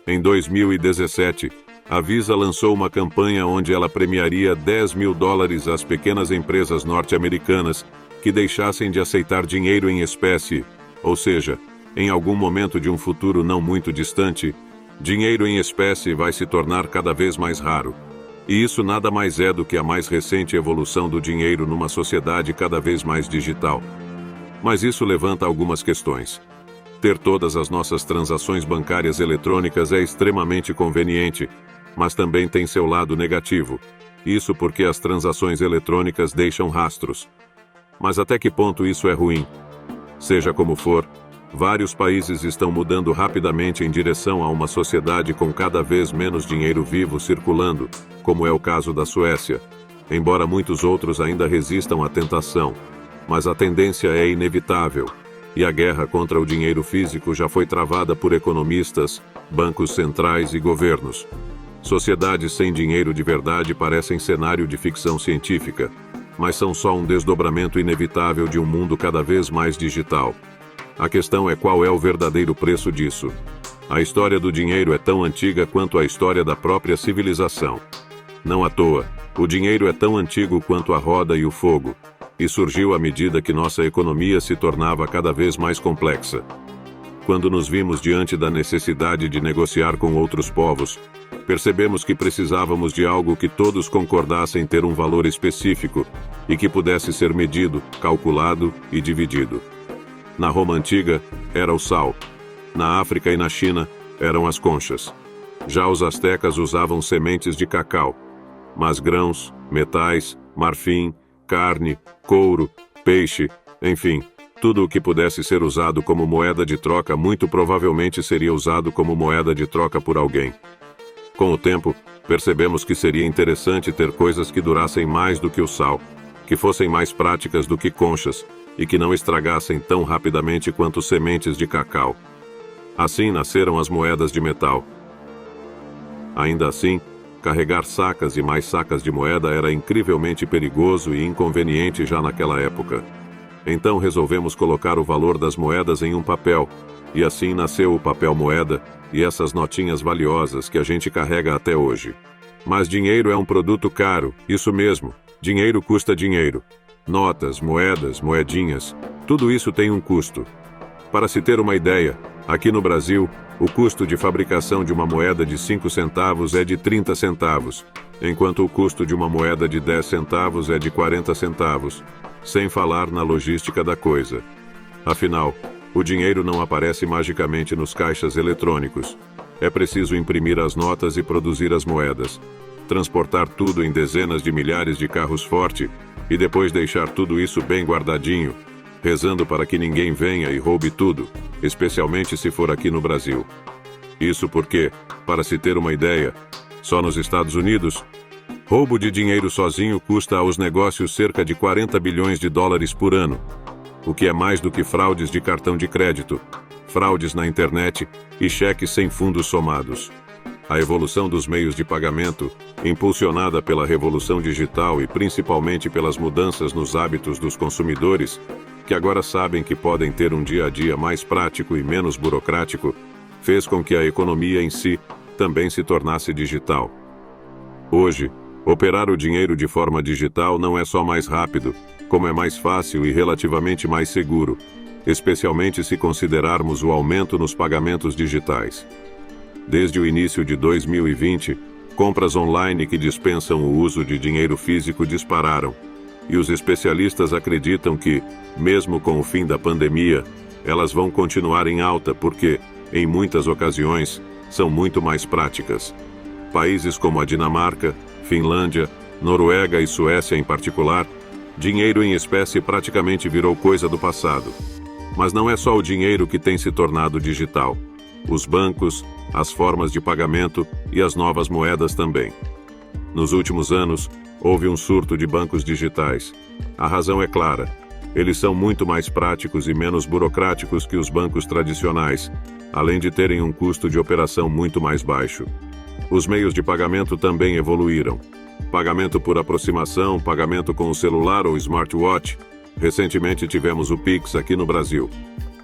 Em 2017, a Visa lançou uma campanha onde ela premiaria $10.000 às pequenas empresas norte-americanas que deixassem de aceitar dinheiro em espécie, ou seja, em algum momento de um futuro não muito distante, dinheiro em espécie vai se tornar cada vez mais raro. E isso nada mais é do que a mais recente evolução do dinheiro numa sociedade cada vez mais digital. Mas isso levanta algumas questões. Ter todas as nossas transações bancárias eletrônicas é extremamente conveniente, mas também tem seu lado negativo. Isso porque as transações eletrônicas deixam rastros. Mas até que ponto isso é ruim? Seja como for, vários países estão mudando rapidamente em direção a uma sociedade com cada vez menos dinheiro vivo circulando, como é o caso da Suécia, embora muitos outros ainda resistam à tentação. Mas a tendência é inevitável, e a guerra contra o dinheiro físico já foi travada por economistas, bancos centrais e governos. Sociedades sem dinheiro de verdade parecem cenário de ficção científica, mas são só um desdobramento inevitável de um mundo cada vez mais digital. A questão é qual é o verdadeiro preço disso. A história do dinheiro é tão antiga quanto a história da própria civilização. Não à toa, o dinheiro é tão antigo quanto a roda e o fogo, e surgiu à medida que nossa economia se tornava cada vez mais complexa. Quando nos vimos diante da necessidade de negociar com outros povos, percebemos que precisávamos de algo que todos concordassem ter um valor específico e que pudesse ser medido, calculado e dividido. Na Roma Antiga, era o sal. Na África e na China, eram as conchas. Já os astecas usavam sementes de cacau. Mas grãos, metais, marfim, carne, couro, peixe, enfim, tudo o que pudesse ser usado como moeda de troca muito provavelmente seria usado como moeda de troca por alguém. Com o tempo, percebemos que seria interessante ter coisas que durassem mais do que o sal, que fossem mais práticas do que conchas e que não estragassem tão rapidamente quanto sementes de cacau. Assim nasceram as moedas de metal. Ainda assim, carregar sacas e mais sacas de moeda era incrivelmente perigoso e inconveniente já naquela época. Então resolvemos colocar o valor das moedas em um papel, e assim nasceu o papel moeda e essas notinhas valiosas que a gente carrega até hoje. Mas dinheiro é um produto caro, isso mesmo, dinheiro custa dinheiro. Notas, moedas, moedinhas, tudo isso tem um custo. Para se ter uma ideia, aqui no Brasil, o custo de fabricação de uma moeda de 5 centavos é de 30 centavos, enquanto o custo de uma moeda de 10 centavos é de 40 centavos, sem falar na logística da coisa. Afinal, o dinheiro não aparece magicamente nos caixas eletrônicos. É preciso imprimir as notas e produzir as moedas, transportar tudo em dezenas de milhares de carros forte e depois deixar tudo isso bem guardadinho, rezando para que ninguém venha e roube tudo, especialmente se for aqui no Brasil. Isso porque, para se ter uma ideia, só nos Estados Unidos, roubo de dinheiro sozinho custa aos negócios cerca de 40 bilhões de dólares por ano, o que é mais do que fraudes de cartão de crédito, fraudes na internet e cheques sem fundos somados. A evolução dos meios de pagamento, impulsionada pela revolução digital e principalmente pelas mudanças nos hábitos dos consumidores, que agora sabem que podem ter um dia a dia mais prático e menos burocrático, fez com que a economia em si também se tornasse digital. Hoje, operar o dinheiro de forma digital não é só mais rápido, como é mais fácil e relativamente mais seguro, especialmente se considerarmos o aumento nos pagamentos digitais. Desde o início de 2020, compras online que dispensam o uso de dinheiro físico dispararam, e os especialistas acreditam que, mesmo com o fim da pandemia, elas vão continuar em alta porque, em muitas ocasiões, são muito mais práticas. Países como a Dinamarca, Finlândia, Noruega e Suécia em particular, dinheiro em espécie praticamente virou coisa do passado. Mas não é só o dinheiro que tem se tornado digital. Os bancos, as formas de pagamento e as novas moedas também. Nos últimos anos, houve um surto de bancos digitais. A razão é clara. Eles são muito mais práticos e menos burocráticos que os bancos tradicionais, além de terem um custo de operação muito mais baixo. Os meios de pagamento também evoluíram. Pagamento por aproximação, pagamento com o celular ou smartwatch. Recentemente tivemos o Pix aqui no Brasil.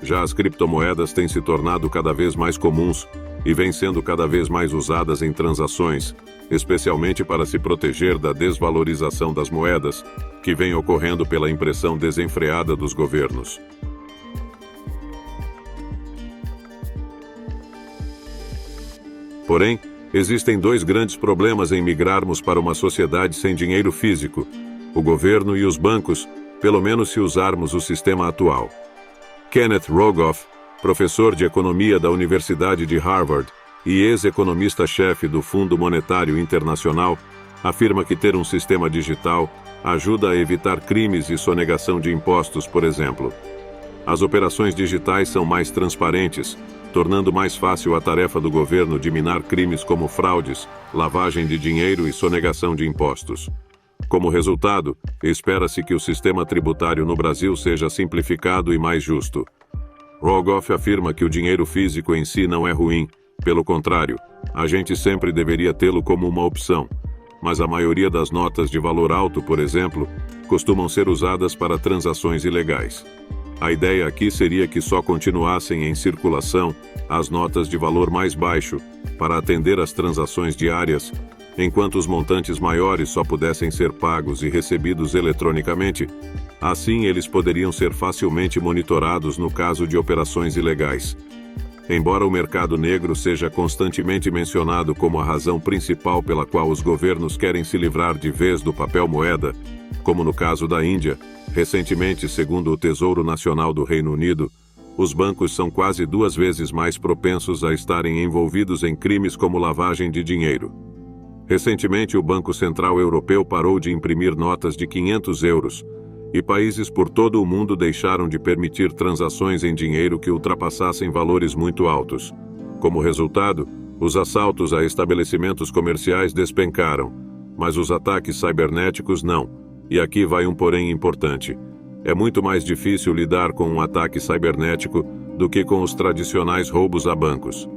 Já as criptomoedas têm se tornado cada vez mais comuns e vêm sendo cada vez mais usadas em transações, especialmente para se proteger da desvalorização das moedas, que vem ocorrendo pela impressão desenfreada dos governos. Porém, existem dois grandes problemas em migrarmos para uma sociedade sem dinheiro físico: o governo e os bancos, pelo menos se usarmos o sistema atual. Kenneth Rogoff, professor de economia da Universidade de Harvard e ex-economista-chefe do Fundo Monetário Internacional, afirma que ter um sistema digital ajuda a evitar crimes e sonegação de impostos, por exemplo. As operações digitais são mais transparentes, tornando mais fácil a tarefa do governo de minar crimes como fraudes, lavagem de dinheiro e sonegação de impostos. Como resultado, espera-se que o sistema tributário no Brasil seja simplificado e mais justo. Rogoff afirma que o dinheiro físico em si não é ruim, pelo contrário, a gente sempre deveria tê-lo como uma opção. Mas a maioria das notas de valor alto, por exemplo, costumam ser usadas para transações ilegais. A ideia aqui seria que só continuassem em circulação as notas de valor mais baixo, para atender às transações diárias, enquanto os montantes maiores só pudessem ser pagos e recebidos eletronicamente. Assim, eles poderiam ser facilmente monitorados no caso de operações ilegais. Embora o mercado negro seja constantemente mencionado como a razão principal pela qual os governos querem se livrar de vez do papel moeda, como no caso da Índia, recentemente, segundo o Tesouro Nacional do Reino Unido, os bancos são quase 2 vezes mais propensos a estarem envolvidos em crimes como lavagem de dinheiro. Recentemente, o Banco Central Europeu parou de imprimir notas de 500 euros, e países por todo o mundo deixaram de permitir transações em dinheiro que ultrapassassem valores muito altos. Como resultado, os assaltos a estabelecimentos comerciais despencaram, mas os ataques cibernéticos não. E aqui vai um porém importante. É muito mais difícil lidar com um ataque cibernético do que com os tradicionais roubos a bancos.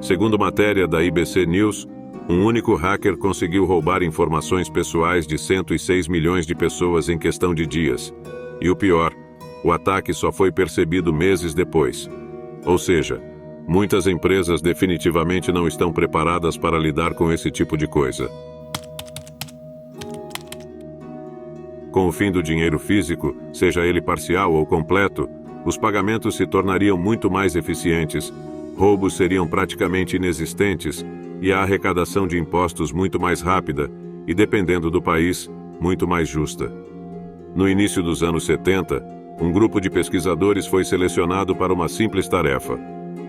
Segundo matéria da IBC News, um único hacker conseguiu roubar informações pessoais de 106 milhões de pessoas em questão de dias. E o pior, o ataque só foi percebido meses depois. Ou seja, muitas empresas definitivamente não estão preparadas para lidar com esse tipo de coisa. Com o fim do dinheiro físico, seja ele parcial ou completo, os pagamentos se tornariam muito mais eficientes, roubos seriam praticamente inexistentes e a arrecadação de impostos muito mais rápida e, dependendo do país, muito mais justa. No início dos anos 70, um grupo de pesquisadores foi selecionado para uma simples tarefa.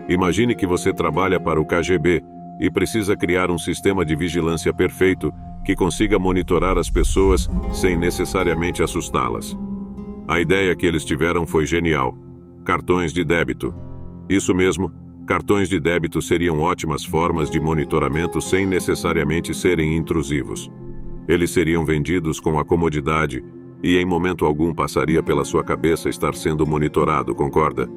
Imagine que você trabalha para o KGB e precisa criar um sistema de vigilância perfeito que consiga monitorar as pessoas sem necessariamente assustá-las. A ideia que eles tiveram foi genial: cartões de débito. Isso mesmo, cartões de débito seriam ótimas formas de monitoramento sem necessariamente serem intrusivos. Eles seriam vendidos com a comodidade e em momento algum passaria pela sua cabeça estar sendo monitorado, concorda?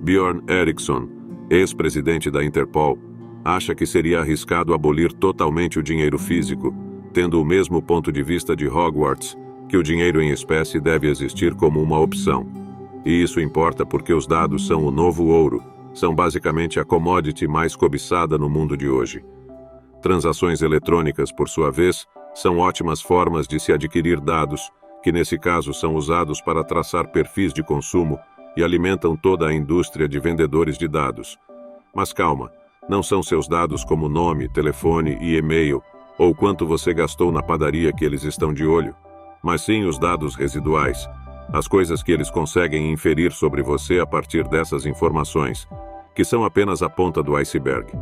Bjorn Eriksson, ex-presidente da Interpol, acha que seria arriscado abolir totalmente o dinheiro físico, tendo o mesmo ponto de vista de Hogwarts, que o dinheiro em espécie deve existir como uma opção. E isso importa porque os dados são o novo ouro, são basicamente a commodity mais cobiçada no mundo de hoje. Transações eletrônicas, por sua vez, são ótimas formas de se adquirir dados, que nesse caso são usados para traçar perfis de consumo e alimentam toda a indústria de vendedores de dados. Mas calma, não são seus dados como nome, telefone e e-mail, ou quanto você gastou na padaria que eles estão de olho, mas sim os dados residuais, as coisas que eles conseguem inferir sobre você a partir dessas informações, que são apenas a ponta do iceberg.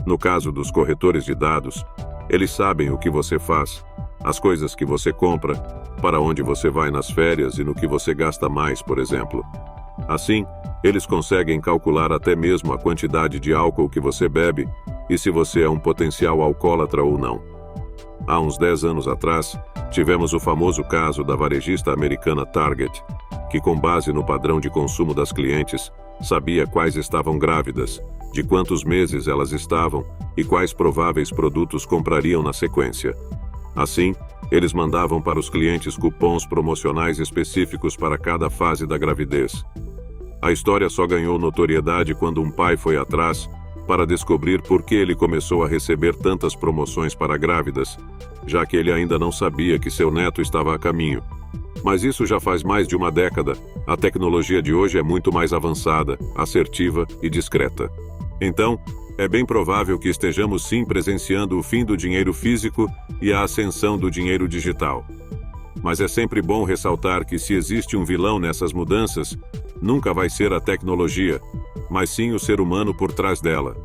No caso dos corretores de dados, eles sabem o que você faz, as coisas que você compra, para onde você vai nas férias e no que você gasta mais, por exemplo. Assim, eles conseguem calcular até mesmo a quantidade de álcool que você bebe e se você é um potencial alcoólatra ou não. Há uns 10 anos atrás, tivemos o famoso caso da varejista americana Target, que, com base no padrão de consumo das clientes, sabia quais estavam grávidas, de quantos meses elas estavam e quais prováveis produtos comprariam na sequência. Assim, eles mandavam para os clientes cupons promocionais específicos para cada fase da gravidez. A história só ganhou notoriedade quando um pai foi atrás para descobrir por que ele começou a receber tantas promoções para grávidas, já que ele ainda não sabia que seu neto estava a caminho. Mas isso já faz mais de uma década. A tecnologia de hoje é muito mais avançada, assertiva e discreta. Então, é bem provável que estejamos sim presenciando o fim do dinheiro físico e a ascensão do dinheiro digital. Mas é sempre bom ressaltar que se existe um vilão nessas mudanças, nunca vai ser a tecnologia, mas sim o ser humano por trás dela.